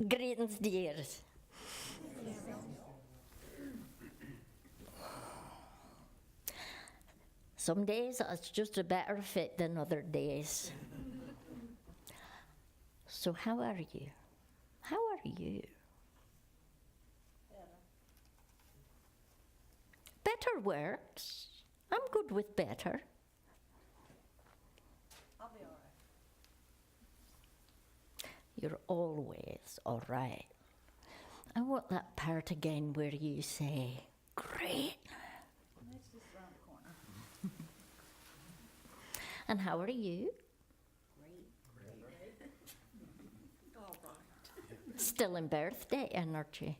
Greetings, dears. Some days it's just a better fit than other days. So how are you? How are you? Better works. I'm good with better. I'll be all right. You're always all right. I want that part again where you say, great. It's just around the corner. And how are you? Great. All right. Still in birthday energy.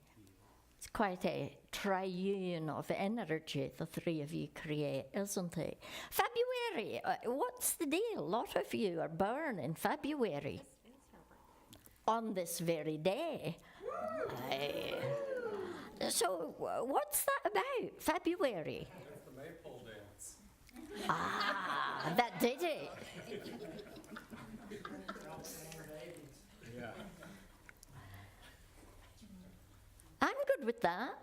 It's quite a triune of energy the three of you create, isn't it? February, what's the deal? A lot of you are born in February. On this very day. So what's that about, February? It's the maypole dance. Ah, that did it. Yeah. I'm good with that.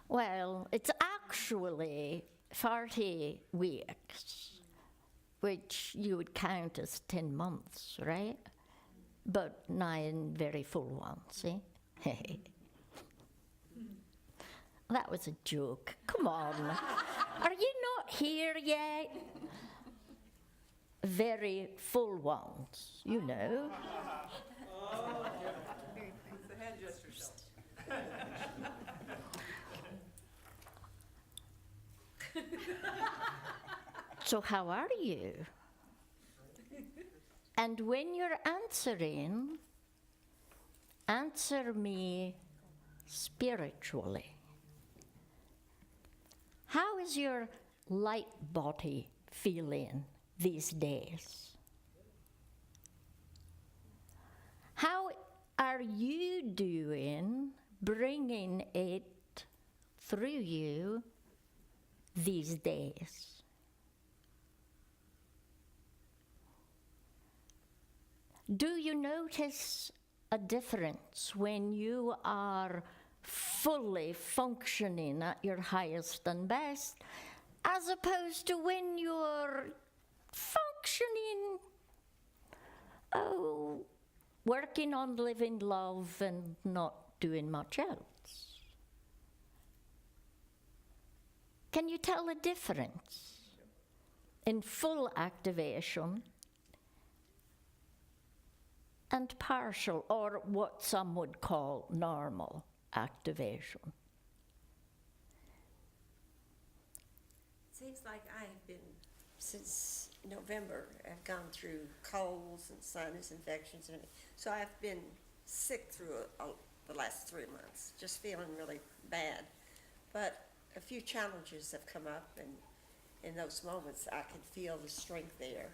Well, it's actually 40 weeks, which you would count as 10 months, right? But 9 very full ones, eh? That was a joke. Come on. Are you not here yet? Very full ones, you know. It's the head gestures. So how are you? And when you're answering, answer me spiritually. How is your light body feeling these days? How are you doing bringing it through you these days? Do you notice a difference when you are fully functioning at your highest and best, as opposed to when you're functioning, working on living love and not doing much else? Can you tell the difference in full activation and partial, or what some would call normal activation? Seems like I have been, since November, I've gone through colds and sinus infections, and so I've been sick through the last 3 months, just feeling really bad. But a few challenges have come up, and in those moments I can feel the strength there.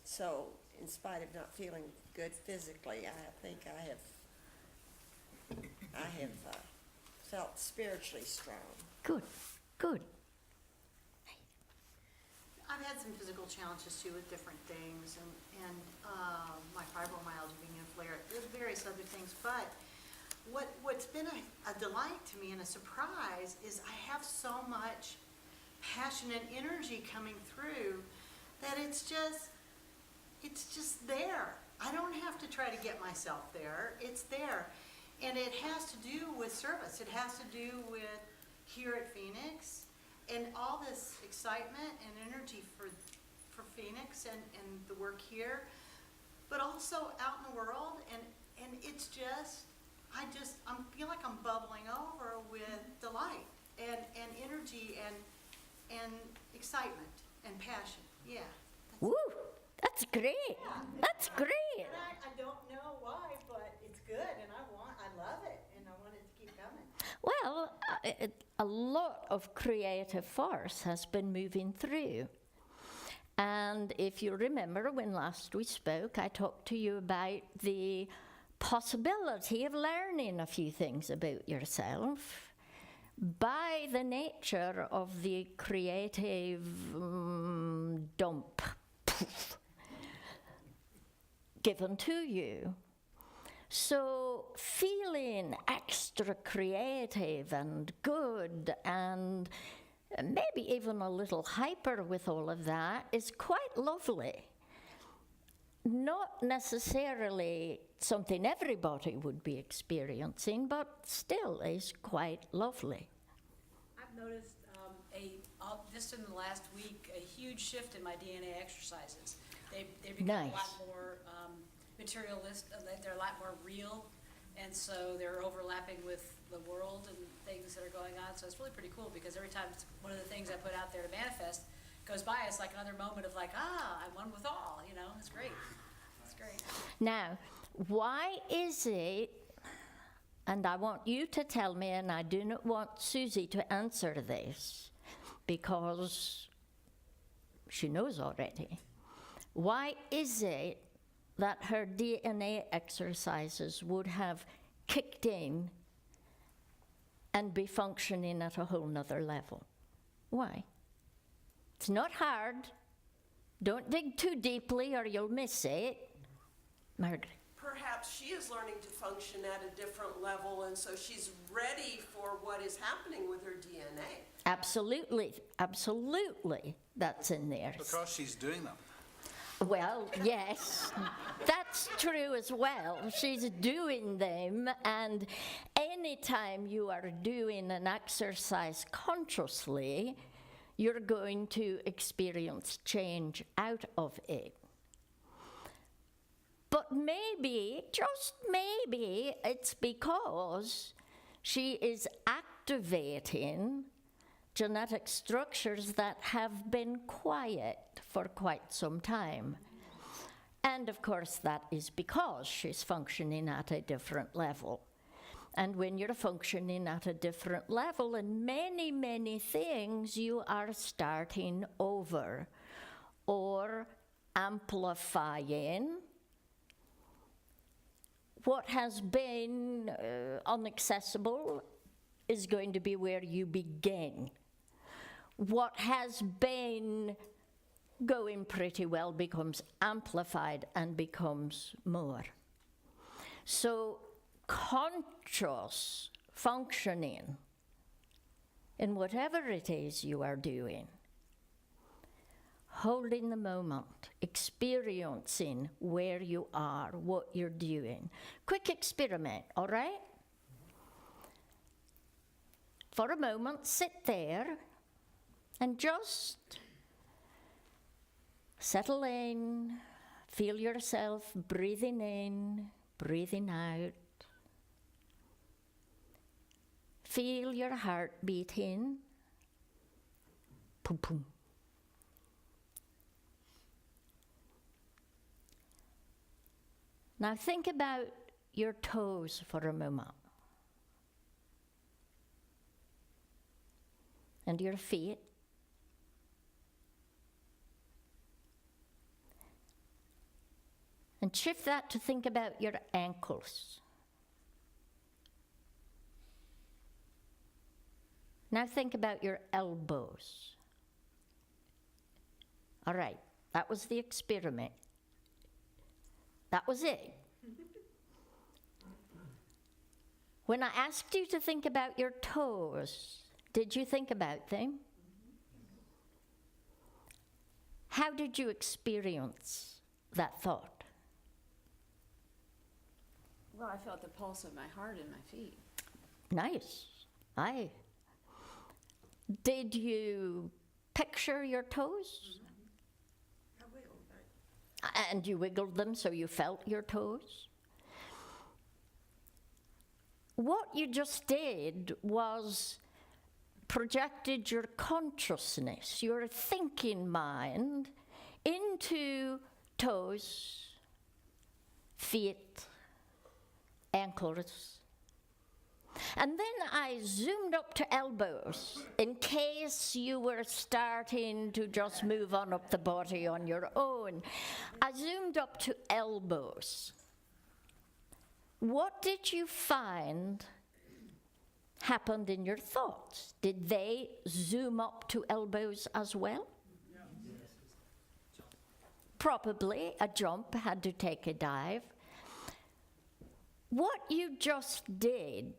So, in spite of not feeling good physically, I think I have felt spiritually strong. Good, good. I've had some physical challenges too with different things, and my fibromyalgia being in flare. There's various other things, but what's been a delight to me and a surprise is I have so much passion and energy coming through that it's just there. I don't have to try to get myself there. It's there. And it has to do with service. It has to do with here at Phoenix and all this excitement and energy for Phoenix and the work here, but also out in the world. And it's just, I feel like I'm bubbling over with delight and energy and excitement and passion. Yeah. Woo! That's great. Yeah. That's great. And I don't know why, but it's good, and I love it, and I want it to keep coming. Well, a lot of creative force has been moving through. And if you remember when last we spoke, I talked to you about the possibility of learning a few things about yourself by the nature of the creative dump. given to you. So feeling extra creative and good and maybe even a little hyper with all of that is quite lovely. Not necessarily something everybody would be experiencing, but still is quite lovely. I've noticed just in the last week, a huge shift in my DNA exercises. They've become a lot Nice. more materialist, they're a lot more real, and so they're overlapping with the world and things that are going on. So it's really pretty cool, because every time it's one of the things I put out there to manifest goes by, it's like another moment of like, I'm one with all, you know, it's great. It's great. Now, why is it, and I want you to tell me, and I do not want Susie to answer this, because she knows already. Why is it that her DNA exercises would have kicked in and be functioning at a whole nother level? Why? It's not hard. Don't dig too deeply or you'll miss it. Margaret. Perhaps she is learning to function at a different level, and so she's ready for what is happening with her DNA. Absolutely, absolutely, that's in there. Because she's doing them. Well, yes, that's true as well. She's doing them, and anytime you are doing an exercise consciously, you're going to experience change out of it. But maybe, just maybe, it's because she is activating genetic structures that have been quiet for quite some time. And of course, that is because she's functioning at a different level. And when you're functioning at a different level in many, many things, you are starting over or amplifying what has been inaccessible is going to be where you begin. What has been going pretty well becomes amplified and becomes more. So conscious functioning in whatever it is you are doing, holding the moment, experiencing where you are, what you're doing. Quick experiment, all right? For a moment, sit there and just settle in, feel yourself breathing in, breathing out. Feel your heart beating. Boom, boom. Now think about your toes for a moment. And your feet. And shift that to think about your ankles. Now think about your elbows. All right, that was the experiment. That was it. When I asked you to think about your toes, did you think about them? How did you experience that thought? Well, I felt the pulse of my heart in my feet. Nice. Aye. Did you picture your toes? I will, right? And you wiggled them so you felt your toes? What you just did was projected your consciousness, your thinking mind, into toes, feet, ankles. And then I zoomed up to elbows in case you were starting to just move on up the body on your own. I zoomed up to elbows. What did you find happened in your thoughts? Did they zoom up to elbows as well? probably a jump, had to take a dive. What you just did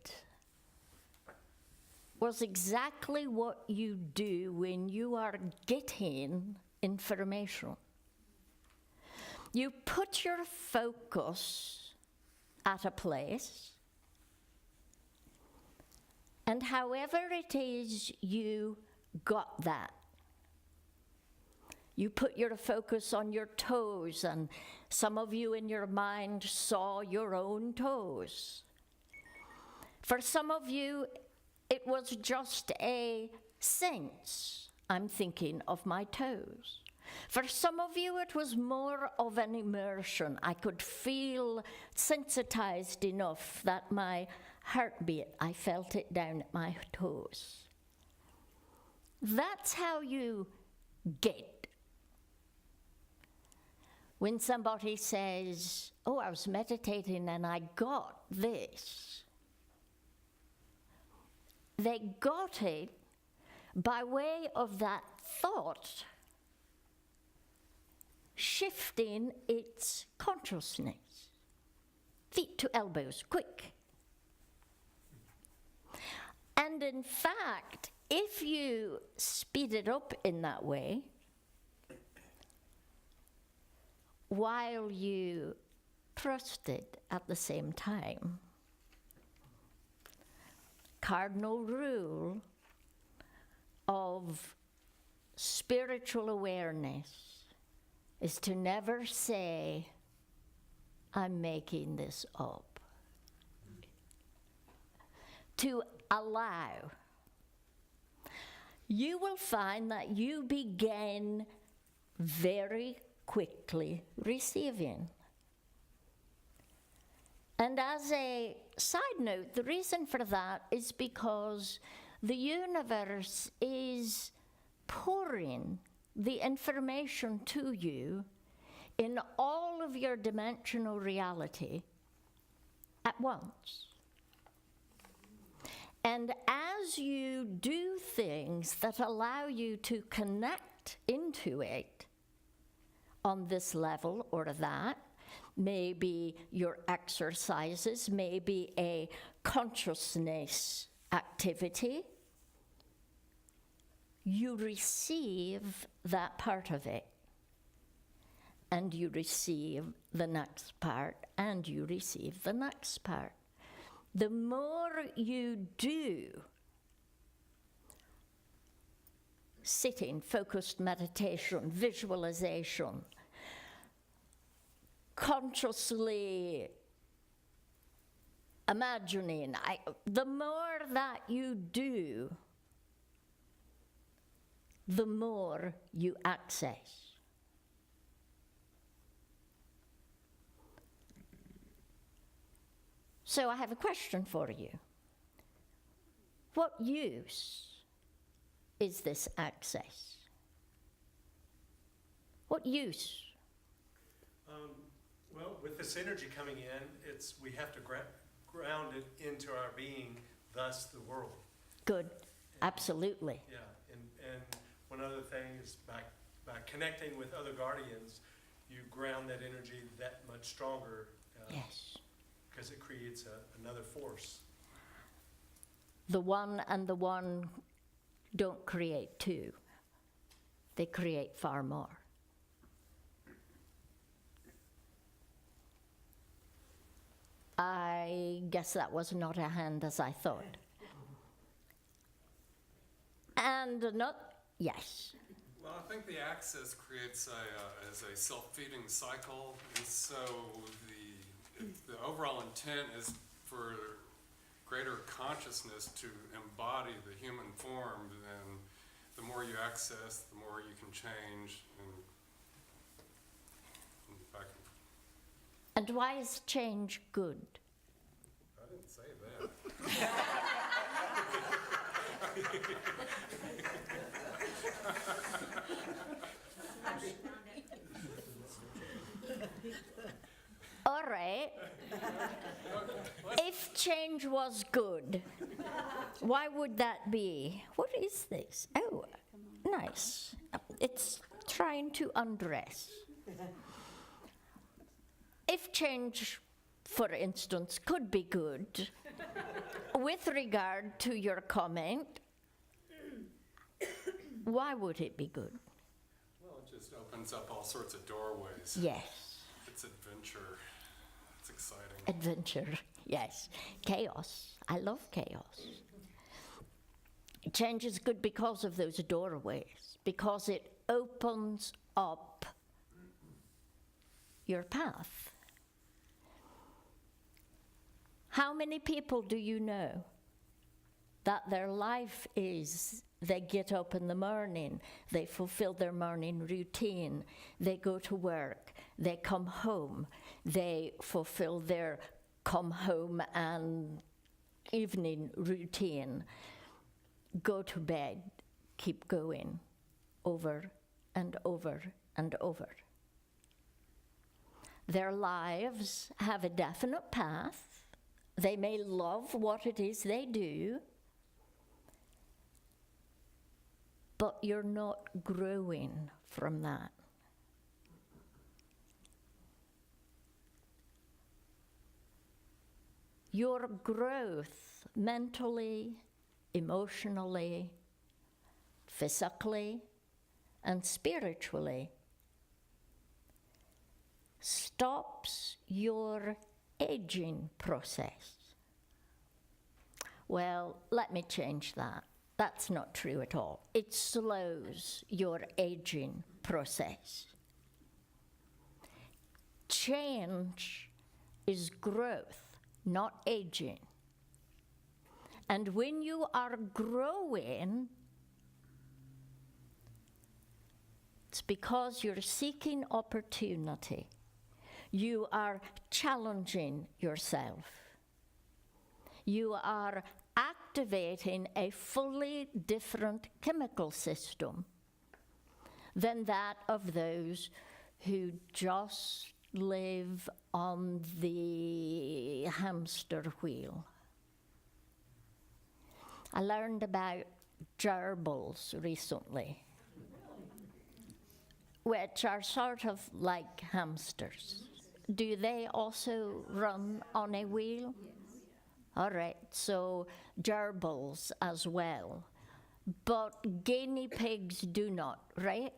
was exactly what you do when you are getting information. You put your focus at a place, and however it is you got that, you put your focus on your toes, and some of you in your mind saw your own toes. For some of you, it was just a sense. I'm thinking of my toes. For some of you, it was more of an immersion. I could feel sensitized enough that my heartbeat, I felt it down at my toes. That's how you get. When somebody says, oh, I was meditating and I got this, they got it by way of that thought shifting its consciousness. Feet to elbows, quick. And in fact, if you speed it up in that way, while you trusted at the same time, cardinal rule of spiritual awareness is to never say, I'm making this up. To allow. You will find that you begin very quickly receiving. And as a side note, the reason for that is because the universe is pouring the information to you in all of your dimensional reality at once. And as you do things that allow you to connect into it on this level or that, maybe your exercises, maybe a consciousness activity, you receive that part of it. And you receive the next part, and you receive the next part. The more you do sitting, focused meditation, visualization, consciously imagining, the more that you do, the more you access. So I have a question for you. What use is this access? What use? Well, with this energy coming in, we have to ground it into our being, thus the world. Good, absolutely. Yeah, and one other thing is by connecting with other guardians, you ground that energy that much stronger. Yes. Because it creates another force. The one and the one don't create two. They create far more. I guess that was not a hand as I thought. And not, yes. Well, I think the access creates a self-feeding cycle, and so the overall intent is for greater consciousness to embody the human form. And the more you access, the more you can change. And why is change good? I didn't say that. All right. If change was good, why would that be? What is this? Oh, nice. It's trying to undress. If change, for instance, could be good, with regard to your comment, why would it be good? Well, it just opens up all sorts of doorways. Yes, It's adventure. It's exciting. adventure, yes. Chaos, I love chaos. Change is good because of those doorways, because it opens up your path. How many people do you know that their life is they get up in the morning, they fulfill their morning routine, they go to work, they come home, they fulfill their come home and evening routine, go to bed, keep going over and over and over. Their lives have a definite path. They may love what it is they do, but you're not growing from that. Your growth mentally, emotionally, physically, and spiritually stops your aging process. Well, let me change that. That's not true at all. It slows your aging process. Change is growth, not aging. And when you are growing, it's because you're seeking opportunity. You are challenging yourself. You are activating a fully different chemical system than that of those who just live on the hamster wheel. I learned about gerbils recently, which are sort of like hamsters. Do they also run on a wheel? All right, so gerbils as well. But guinea pigs do not, right?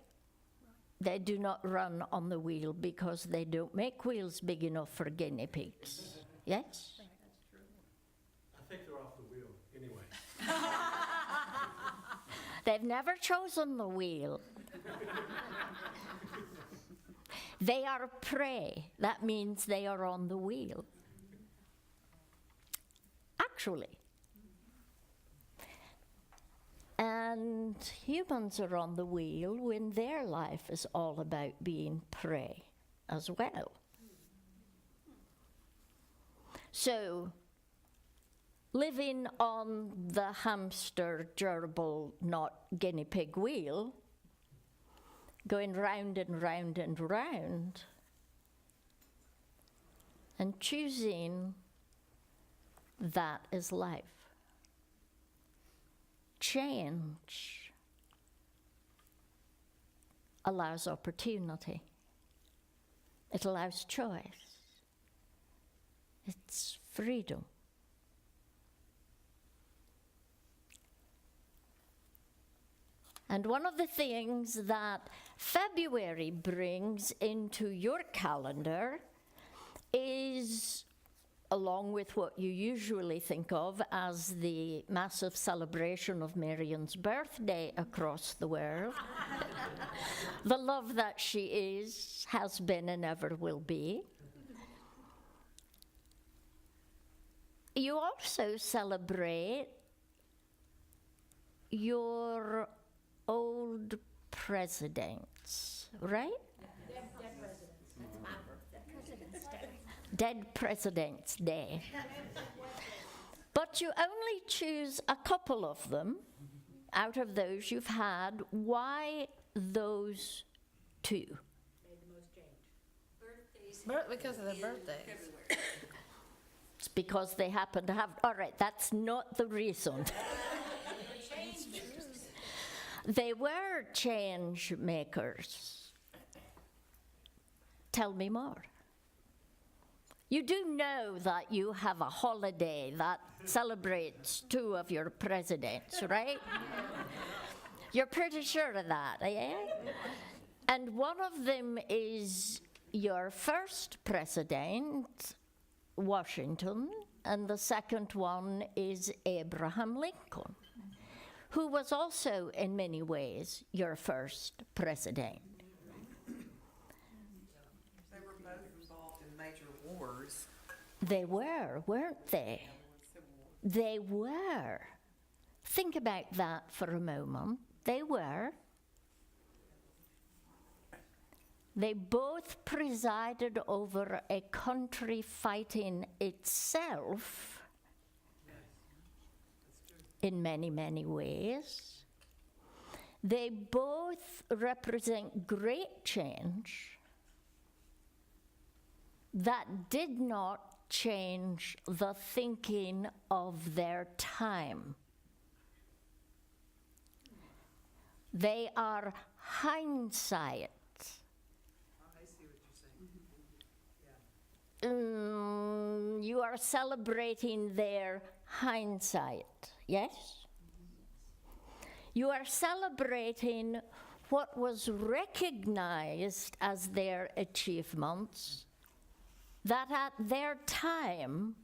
They do not run on the wheel because they don't make wheels big enough for guinea pigs. Yes? I think they're off the wheel anyway. They've never chosen the wheel. They are prey. That means they are on the wheel. Actually. And humans are on the wheel when their life is all about being prey as well. So, living on the hamster, gerbil, not guinea pig wheel, going round and round and round, and choosing that is life. Change allows opportunity. It allows choice. It's freedom. And one of the things that February brings into your calendar is, along with what you usually think of as the massive celebration of Marion's birthday across the world, the love that she is, has been, and ever will be. You also celebrate your old presidents, right? Dead Presidents Day. But you only choose a couple of them out of those you've had. Why those two? Because of their birthdays. It's because they happen to have, all right, that's not the reason. They were change makers. Tell me more. You do know that you have a holiday that celebrates 2 of your presidents, right? You're pretty sure of that, eh? And one of them is your first president, Washington, and the second one is Abraham Lincoln, who was also, in many ways, your first president. They were both involved in major wars. They were, weren't they? They were. Think about that for a moment. They were. They both presided over a country fighting itself in many, many ways. They both represent great change that did not change the thinking of their time. They are hindsight. I see what you're saying. You are celebrating their hindsight, yes? You are celebrating what was recognized as their achievements that at their time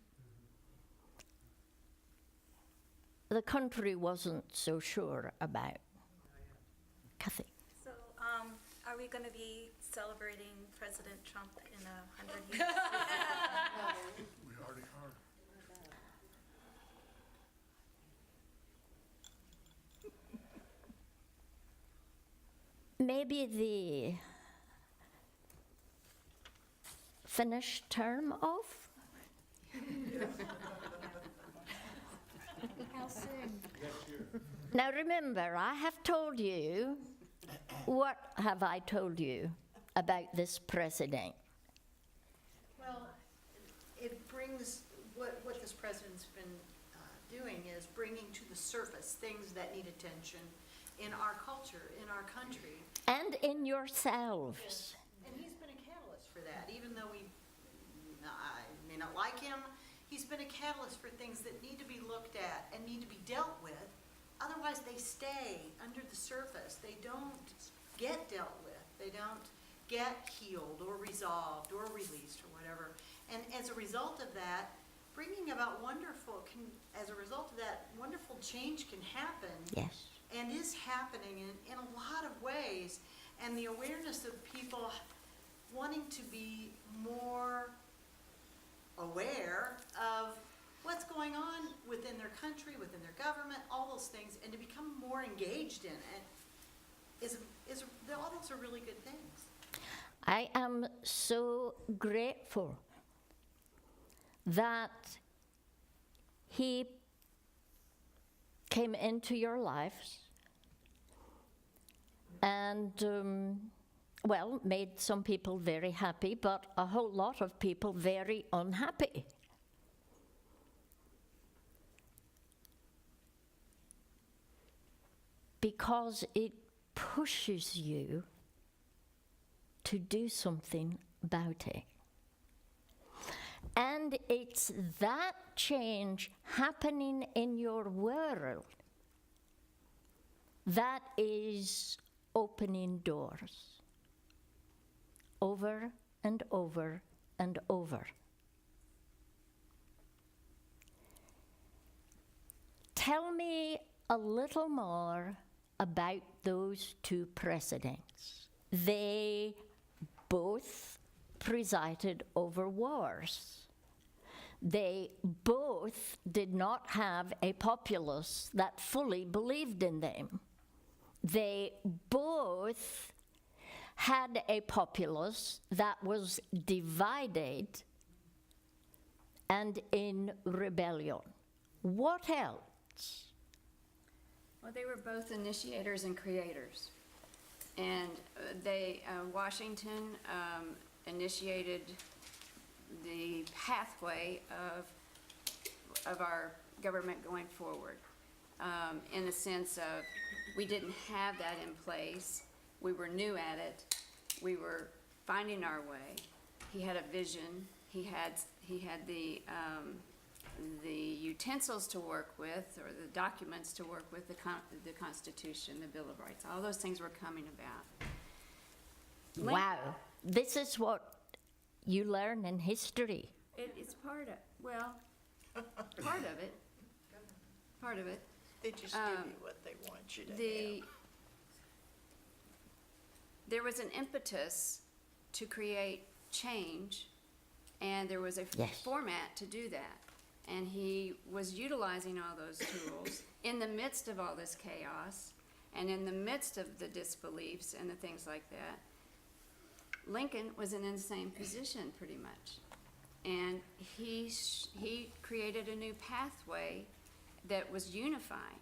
the country wasn't so sure about. Kathy. So, are we going to be celebrating President Trump in 100 years? We already are. Maybe the finished term of? How soon? Now remember, I have told you, what have I told you about this president? Well, it brings, what this president's been doing is bringing to the surface things that need attention in our culture, in our country. And in yourselves. And he's been a catalyst for that, even though I may not like him, he's been a catalyst for things that need to be looked at and need to be dealt with. Otherwise, they stay under the surface. They don't get dealt with. They don't get healed or resolved or released or whatever. And as a result of that, as a result of that, wonderful change can happen. Yes. And is happening in a lot of ways. And the awareness of people wanting to be more aware of what's going on within their country, within their government, all those things, and to become more engaged in it all those are really good things. I am so grateful that he came into your lives and, made some people very happy, but a whole lot of people very unhappy. Because it pushes you to do something about it. And it's that change happening in your world that is opening doors over and over and over. Tell me a little more about those 2 presidents. They both presided over wars. They both did not have a populace that fully believed in them. They both had a populace that was divided and in rebellion. What else? Well, they were both initiators and creators. And Washington initiated the pathway of our government going forward, in the sense of we didn't have that in place. We were new at it. We were finding our way. He had a vision. He had the utensils to work with, or the documents to work with, the Constitution, the Bill of Rights. All those things were coming about. Wow, this is what you learn in history. It's part of, well, part of it. Part of it. They just give you what they want you to have. There was an impetus to create change, and there was a Yes. format to do that. And he was utilizing all those tools in the midst of all this chaos, and in the midst of the disbeliefs and the things like that. Lincoln was in the same position pretty much. And he created a new pathway that was unifying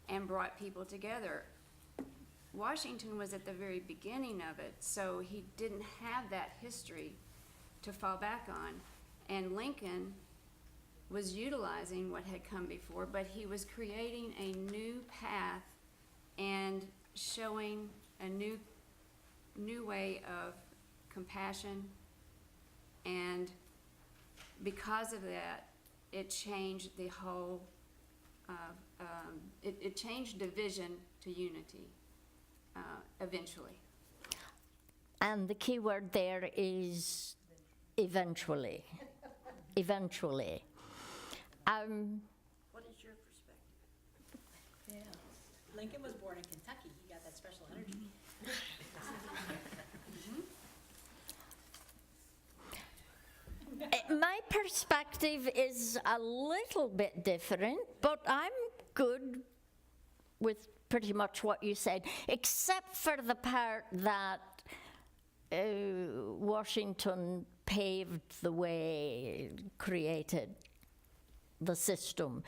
and brought people together. Washington was at the very beginning of it, so he didn't have that history to fall back on. And Lincoln was utilizing what had come before, but he was creating a new path and showing a new way of compassion. And because of that, it changed the whole, it changed division to unity, eventually. And the key word there is eventually. Eventually. What is your perspective? Yeah. Lincoln was born in Kentucky. He got that special energy. My perspective is a little bit different, but I'm good with pretty much what you said, except for the part that Washington paved the way, created the system.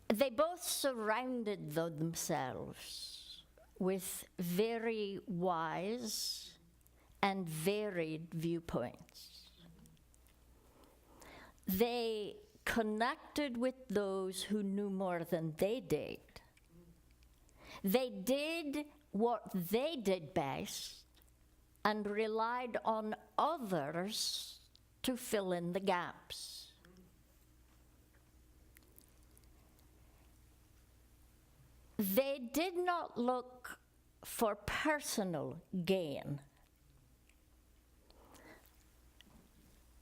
They both surrounded themselves with very wise and varied viewpoints. They connected with those who knew more than they did. They did what they did best and relied on others to fill in the gaps. They did not look for personal gain.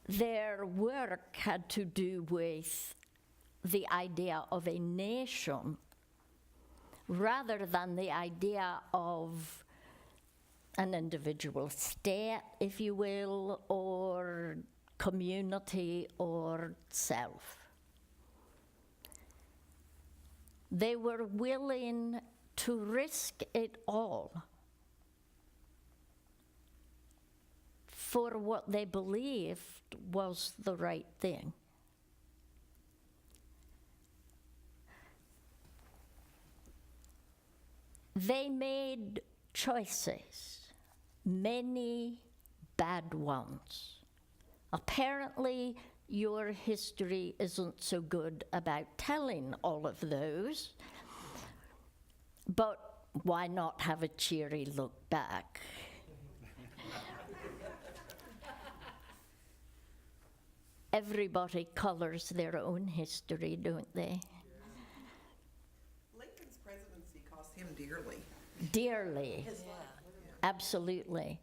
Their work had to do with the idea of a nation rather than the idea of an individual state, if you will, or community or self. They were willing to risk it all for what they believed was the right thing. They made choices, many bad ones. Apparently, your history isn't so good about telling all of those, but why not have a cheery look back? Everybody colors their own history, don't they? Lincoln's presidency cost him dearly. Dearly. His life. Absolutely.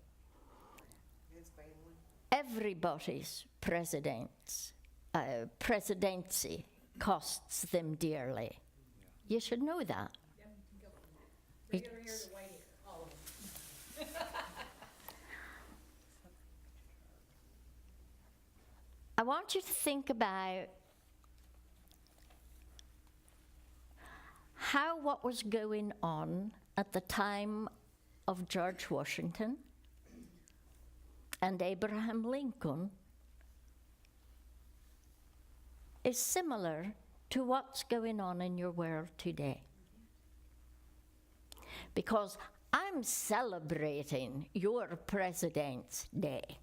His family. Everybody's presidency costs them dearly. You should know that. Bring it over here to White Hair, all of them. I want you to think about how what was going on at the time of George Washington and Abraham Lincoln is similar to what's going on in your world today. Because I'm celebrating your President's Day.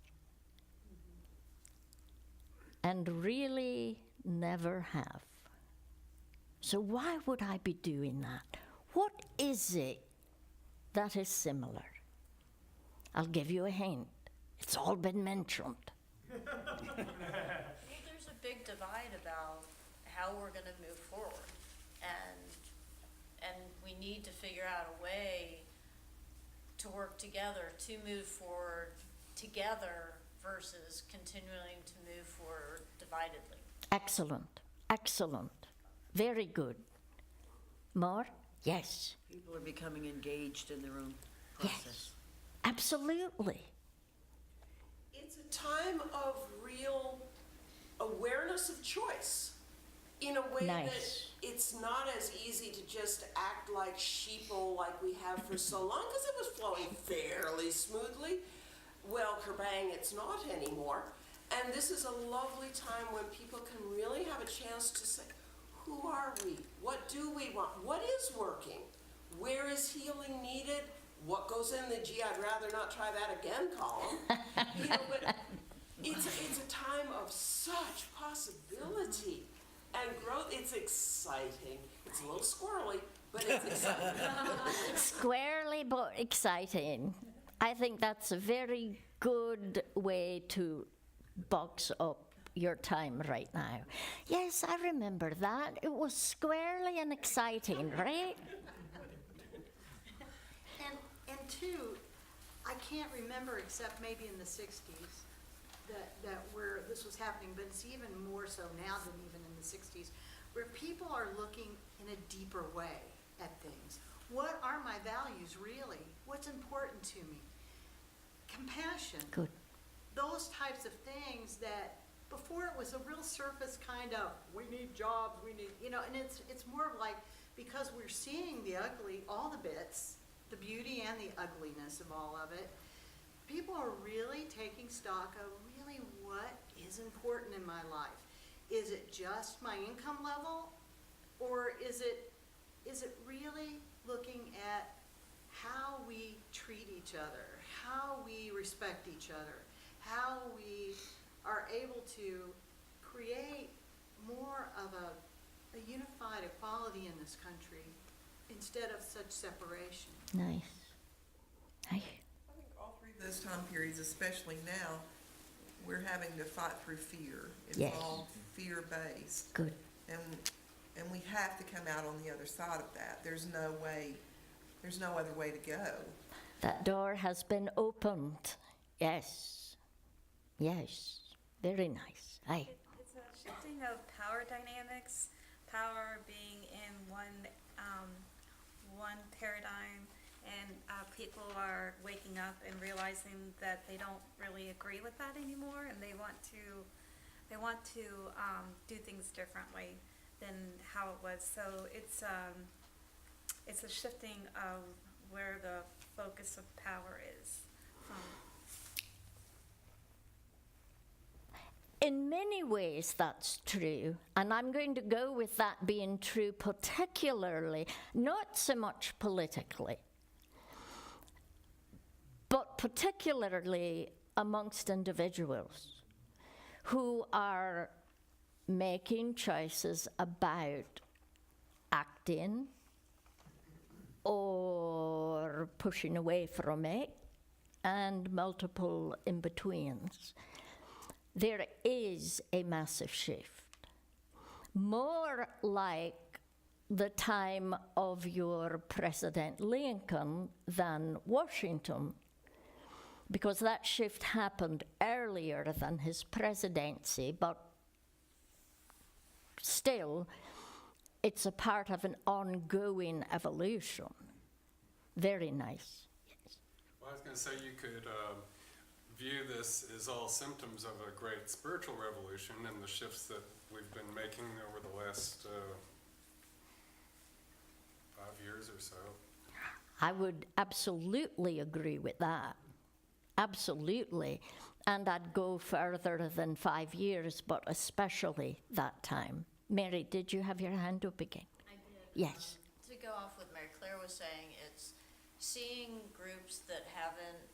And really never have. So why would I be doing that? What is it that is similar. I'll give you a hint. It's all been mentioned. Well, there's a big divide about how we're gonna move forward. And we need to figure out a way to work together to move forward together versus continuing to move forward dividedly. Excellent, excellent. Very good. More? Yes, People are becoming engaged in their own yes, process. absolutely. It's a time of real awareness of choice in a way that Nice. it's not as easy to just act like sheeple like we have for so long, because it was flowing fairly smoothly. Well, kerbang, it's not anymore. And this is a lovely time when people can really have a chance to say, who are we? What do we want? What is working? Where is healing needed? What goes in the gee, I'd rather not try that again column? You know, but it's a time of such possibility and growth. It's exciting. It's a little squirrely, but it's exciting. Squarely but exciting. I think that's a very good way to box up your time right now. Yes, I remember that. It was squarely and exciting, right? And two, I can't remember except maybe in the 60s that where this was happening, but it's even more so now than even in the 60s, where people are looking in a deeper way at things. What are my values really? What's important to me? Compassion. Good. Those types of things that before it was a real surface kind of, we need jobs, we need, you know, and it's more of like, because we're seeing the ugly, all the bits, the beauty and the ugliness of all of it, people are really taking stock of really what is important in my life. Is it just my income level, or is it really looking at how we treat each other, how we respect each other, how we are able to create more of a unified equality in this country instead of such separation. Nice. Hey. I think all three of those time periods, especially now, we're having to fight through fear. It's Yes. all fear-based. Good. And we have to come out on the other side of that. There's no other way to go. That door has been opened. Yes. Yes. Very nice. Aye. It's a shifting of power dynamics, power being in one paradigm, and people are waking up and realizing that they don't really agree with that anymore, and they want to do things differently than how it was. So it's a shifting of where the focus of power is from. In many ways, that's true. And I'm going to go with that being true, particularly, not so much politically, but particularly amongst individuals who are making choices about acting or pushing away from it, and multiple in-betweens. There is a massive shift, more like the time of your President Lincoln than Washington, because that shift happened earlier than his presidency, but still, it's a part of an ongoing evolution. Very nice. Well, I was going to say you could view this as all symptoms of a great spiritual revolution and the shifts that we've been making over the last 5 years or so. I would absolutely agree with that. Absolutely. And I'd go further than 5 years, but especially that time. Mary, did you have your hand up again? I did. Yes. To go off what Mary Claire was saying, it's seeing groups that haven't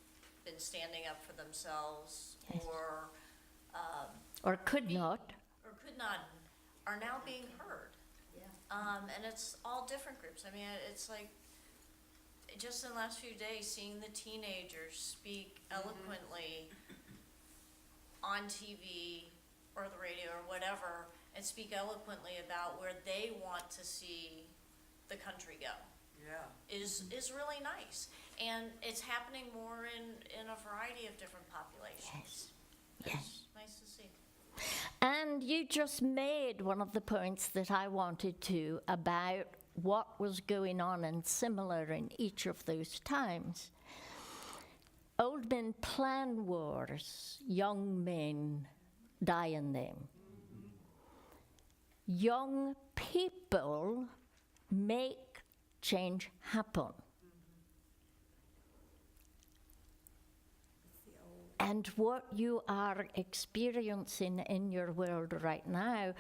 been standing up for themselves Yes. or could not. are now being heard. Yeah. And it's all different groups. I mean, it's like, just in the last few days, seeing the teenagers speak eloquently on TV or the radio or whatever, and speak eloquently about where they want to see the country go. Yeah. Is really nice. And it's happening more in a variety of different populations. Yes. Nice to see. And you just made one of the points that I wanted to about what was going on and similar in each of those times. Old men plan wars, young men die in them. Young people make change happen. And what you are experiencing in your world right now,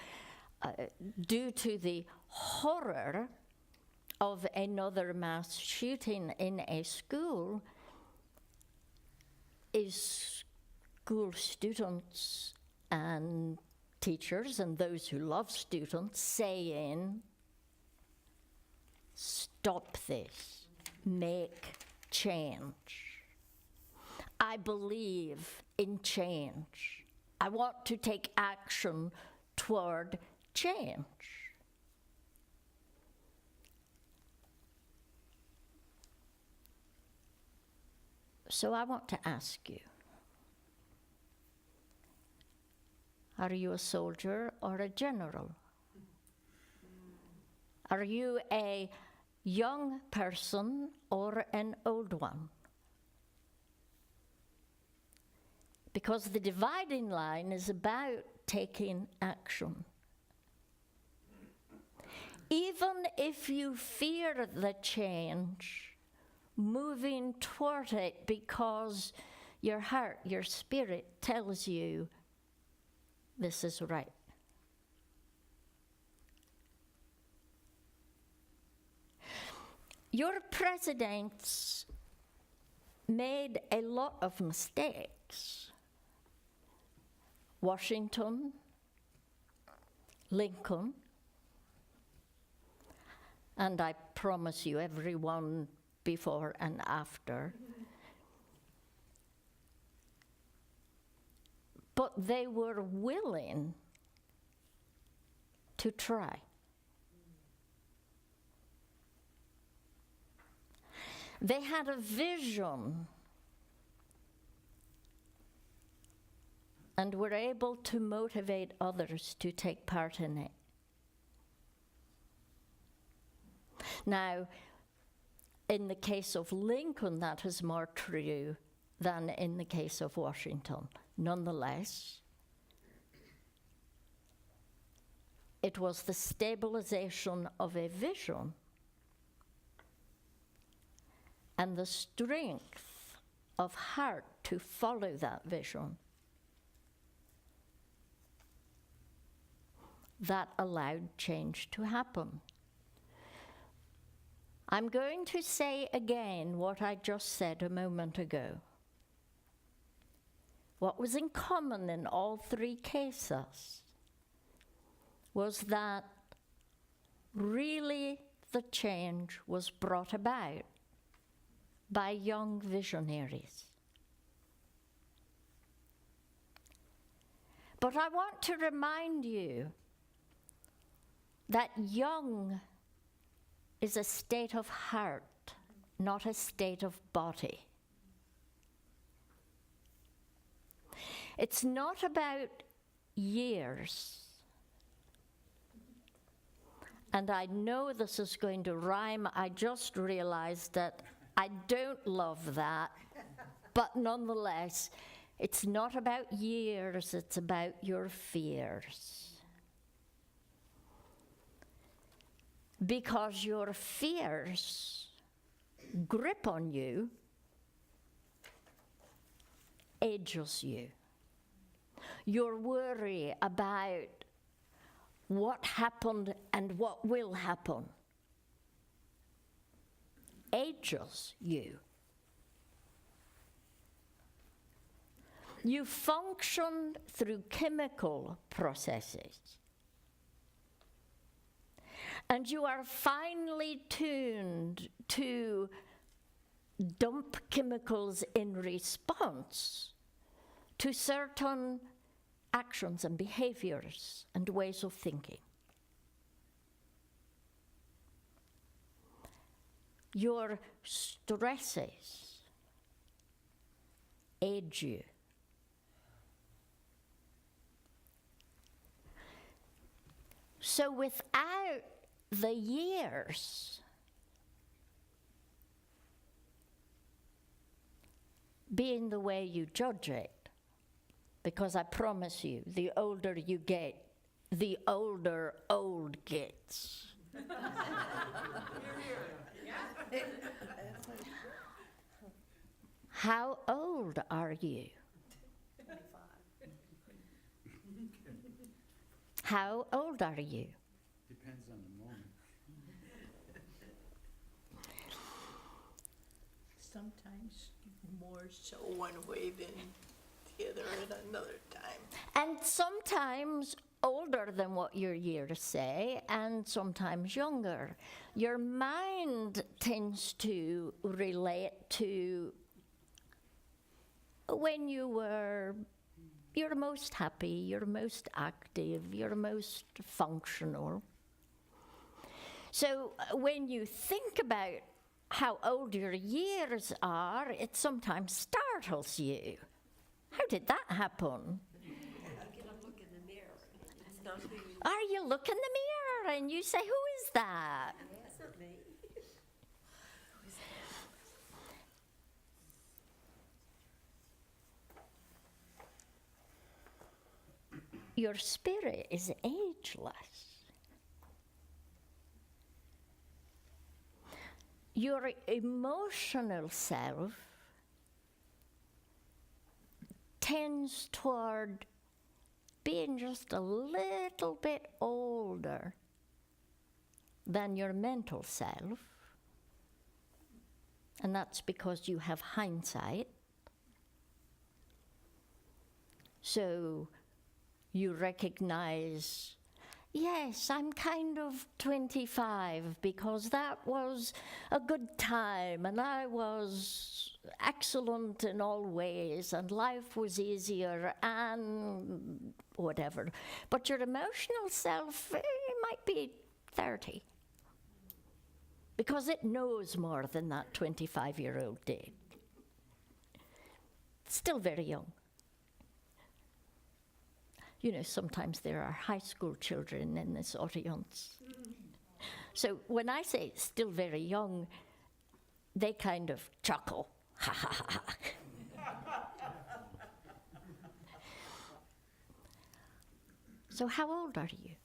due to the horror of another mass shooting in a school, is school students and teachers and those who love students saying, stop this, make change. I believe in change. I want to take action toward change. So I want to ask you, are you a soldier or a general? Are you a young person or an old one? Because the dividing line is about taking action. Even if you fear the change, moving toward it because your heart, your spirit tells you this is right. Your presidents made a lot of mistakes. Washington, Lincoln, and I promise you everyone before and after. But they were willing to try. They had a vision and were able to motivate others to take part in it. Now, in the case of Lincoln, that is more true than in the case of Washington. Nonetheless, it was the stabilization of a vision and the strength of heart to follow that vision that allowed change to happen. I'm going to say again what I just said a moment ago. What was in common in all three cases was that really the change was brought about by young visionaries. But I want to remind you that young is a state of heart, not a state of body. It's not about years. And I know this is going to rhyme. I just realized that I don't love that. But nonetheless, it's not about years, it's about your fears. Because your fears grip on you, ages you. Your worry about what happened and what will happen ages you. You function through chemical processes. And you are finely tuned to dump chemicals in response to certain actions and behaviors and ways of thinking. Your stresses age you. So without the years being the way you judge it, because I promise you, the older you get, the older old gets. How old are you? 25. How old are you? Depends on the moment. Sometimes more so one way than the other at another time. And sometimes older than what your years say, and sometimes younger. Your mind tends to relate to when you're most happy, you're most active, you're most functional. So when you think about how old your years are, it sometimes startles you. How did that happen? I get up, look in the mirror. It's not me. Are you look in the mirror and you say, who is that? That's not me. Your spirit is ageless. Your emotional self tends toward being just a little bit older than your mental self. And that's because you have hindsight. So you recognize, yes, I'm kind of 25 because that was a good time and I was excellent in all ways and life was easier and whatever. But your emotional self, it might be 30 because it knows more than that 25-year-old did. Still very young. You know, sometimes there are high school children in this audience. So when I say still very young, they kind of chuckle. Ha ha ha ha. So how old are you?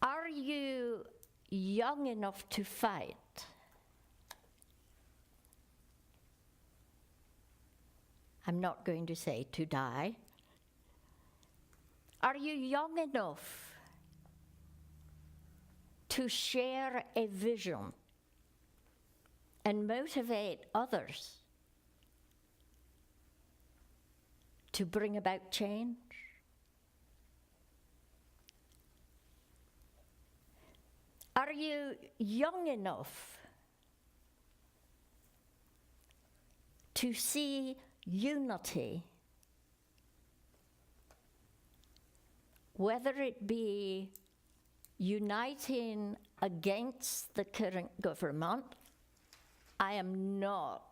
Are you young enough to fight? I'm not going to say to die. Are you young enough to share a vision and motivate others to bring about change? Are you young enough to see unity, whether it be uniting against the current government? I am not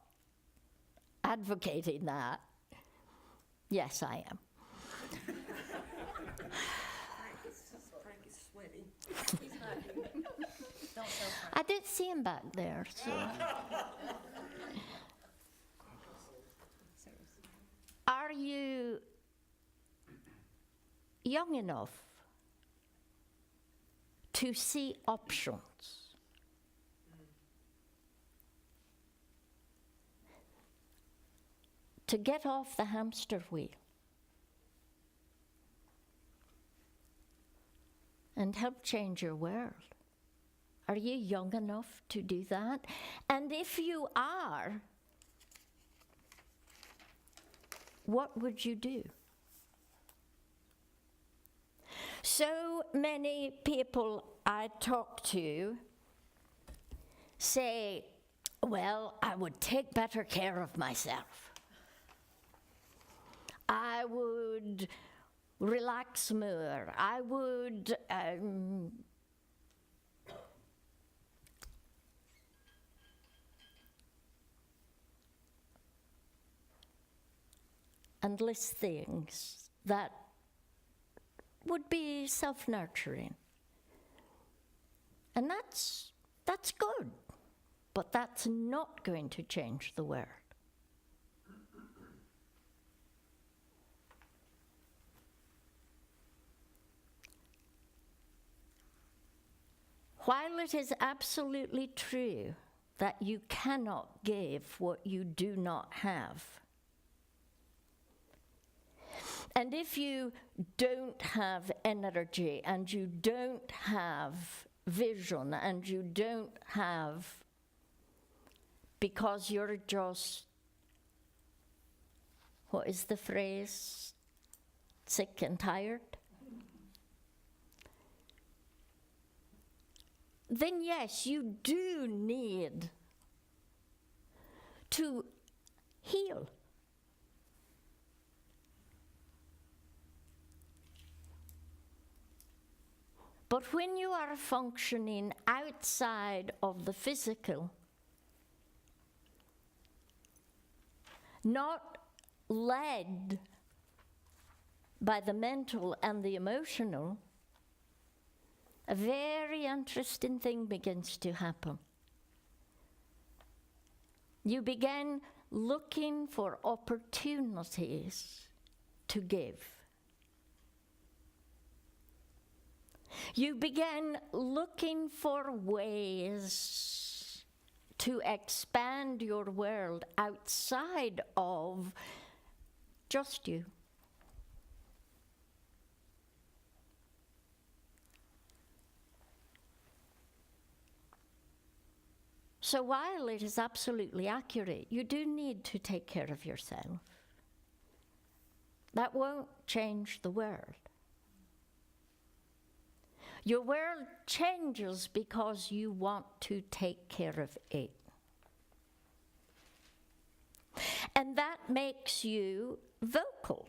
advocating that. Yes, I am. Frankie's sweating. I did see him back there, so. Are you young enough to see options? To get off the hamster wheel and help change your world? Are you young enough to do that? And if you are, what would you do? So many people I talk to say, well, I would take better care of myself. I would relax more. I would and list things that would be self-nurturing. And that's good, but that's not going to change the world. While it is absolutely true that you cannot give what you do not have, and if you don't have energy and you don't have vision and you don't have, because you're just, what is the phrase, sick and tired? Then yes, you do need to heal. But when you are functioning outside of the physical, not led by the mental and the emotional, a very interesting thing begins to happen. You begin looking for opportunities to give. You begin looking for ways to expand your world outside of just you. So while it is absolutely accurate, you do need to take care of yourself. That won't change the world. Your world changes because you want to take care of it. And that makes you vocal.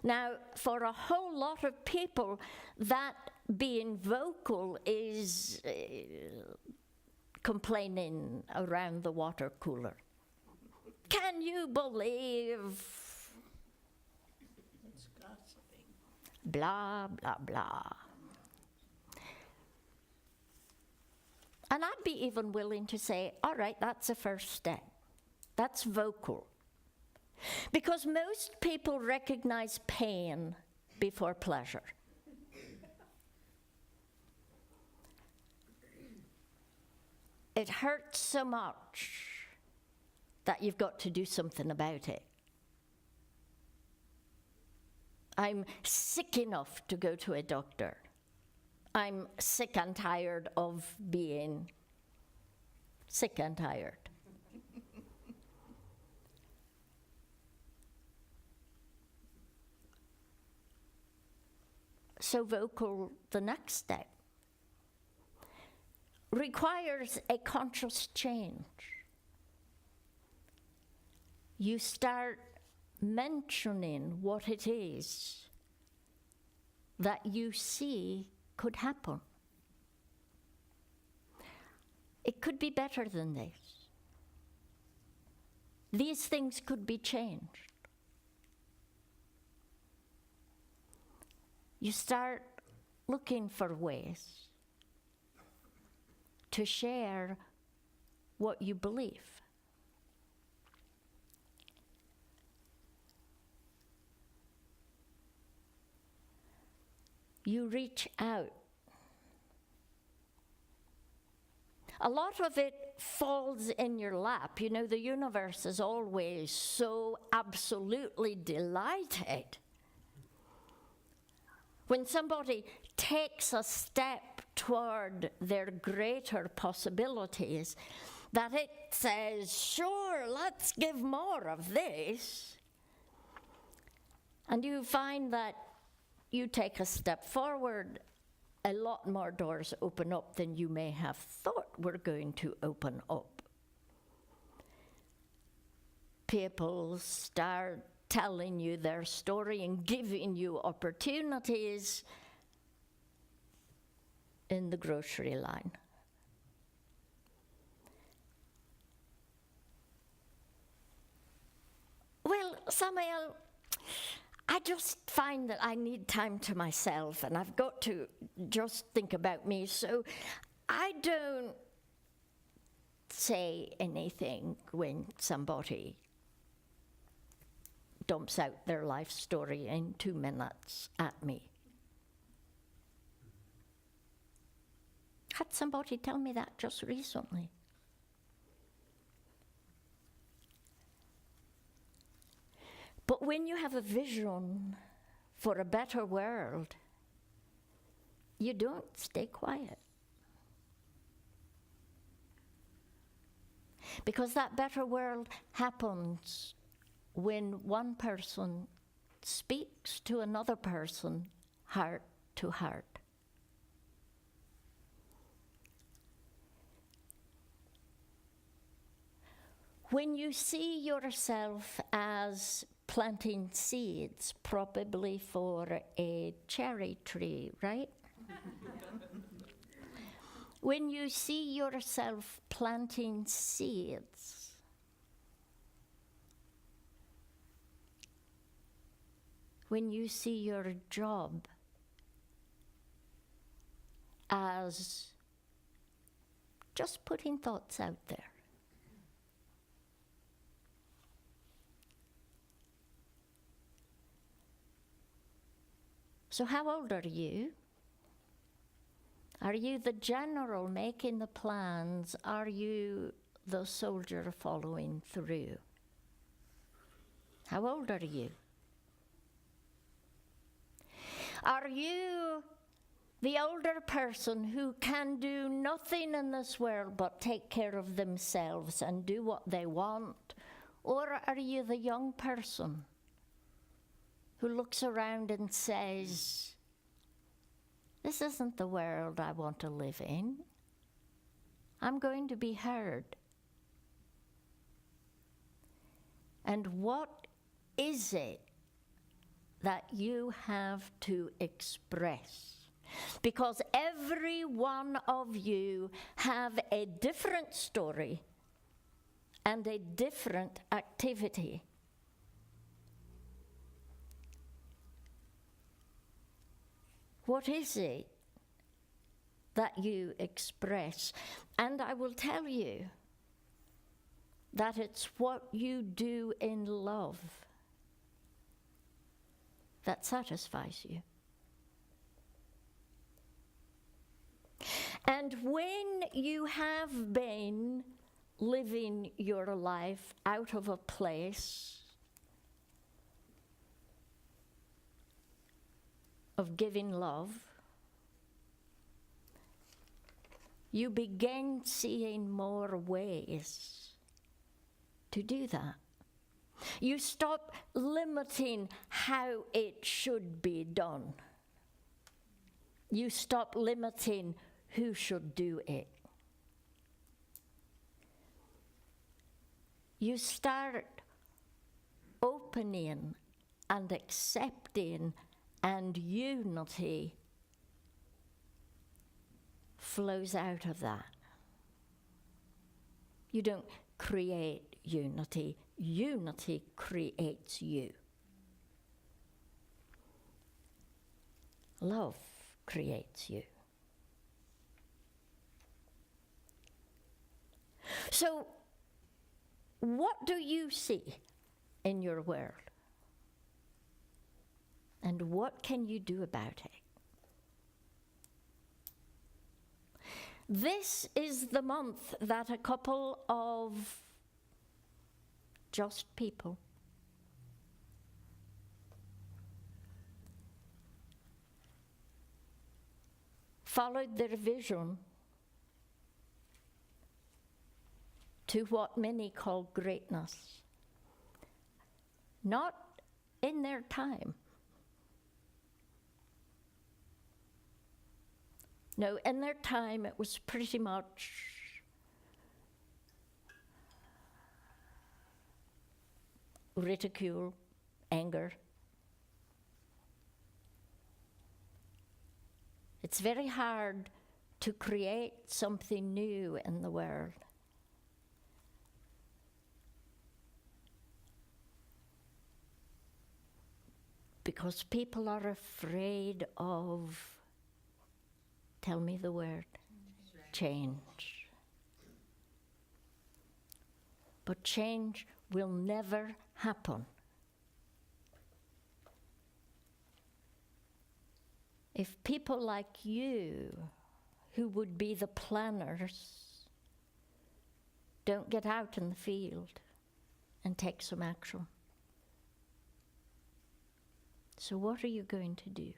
Now, for a whole lot of people, that being vocal is complaining around the water cooler. Can you believe? It's gossiping. Blah, blah, blah. And I'd be even willing to say, all right, that's a first step. That's vocal. Because most people recognize pain before pleasure. It hurts so much that you've got to do something about it. I'm sick enough to go to a doctor. I'm sick and tired of being sick and tired. So vocal, the next step, requires a conscious change. You start mentioning what it is that you see could happen. It could be better than this. These things could be changed. You start looking for ways to share what you believe. You reach out. A lot of it falls in your lap. You know, the universe is always so absolutely delighted when somebody takes a step toward their greater possibilities, that it says, sure, let's give more of this. And you find that you take a step forward, a lot more doors open up than you may have thought were going to open up. People start telling you their story and giving you opportunities in the grocery line. Well, Samuel, I just find that I need time to myself and I've got to just think about me, so I don't say anything when somebody dumps out their life story in 2 minutes at me. Had somebody tell me that just recently. But when you have a vision for a better world, you don't stay quiet. Because that better world happens when one person speaks to another person heart to heart. When you see yourself as planting seeds, probably for a cherry tree, right? When you see yourself planting seeds, when you see your job as just putting thoughts out there, so how old are you? Are you the general making the plans? Are you the soldier following through? How old are you? Are you the older person who can do nothing in this world but take care of themselves and do what they want? Or are you the young person who looks around and says, this isn't the world I want to live in. I'm going to be heard. And what is it that you have to express? Because every one of you have a different story and a different activity. What is it that you express? And I will tell you that it's what you do in love that satisfies you. And when you have been living your life out of a place of giving love, you begin seeing more ways to do that. You stop limiting how it should be done. You stop limiting who should do it. You start opening and accepting, and unity flows out of that. You don't create unity, unity creates you. Love creates you. So, what do you see in your world? And what can you do about it? This is the month that a couple of just people followed their vision to what many call greatness. Not in their time, No, in their time it was pretty much ridicule, anger. It's very hard to create something new in the world. Because people are afraid of, tell me the word, change. But change will never happen if people like you, who would be the planners, don't get out in the field and take some action. So what are you going to do?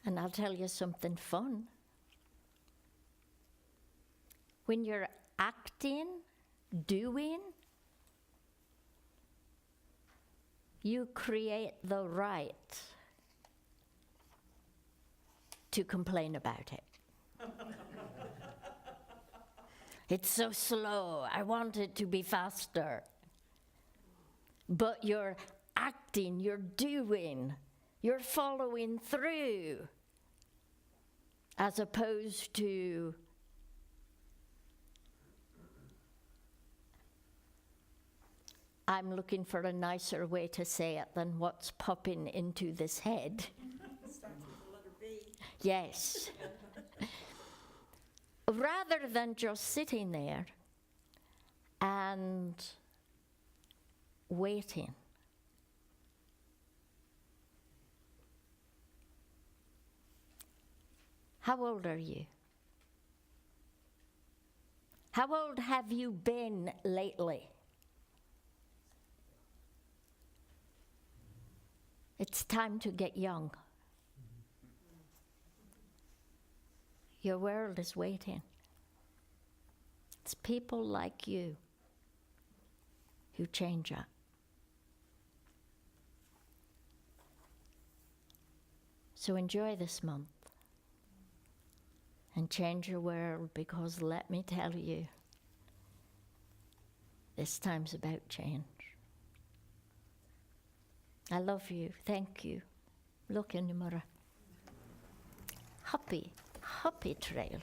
And I'll tell you something fun. When you're acting, doing, you create the right to complain about it. It's so slow, I want it to be faster. But you're acting, you're doing, you're following through, as opposed to I'm looking for a nicer way to say it than what's popping into this head. Starts with the letter B. Yes. Rather than just sitting there and waiting. How old are you? How old have you been lately? It's time to get young. Your world is waiting. It's people like you who change it. So enjoy this month and change your world, because let me tell you, this time's about change. I love you. Thank you. Look in the mirror. Happy trails.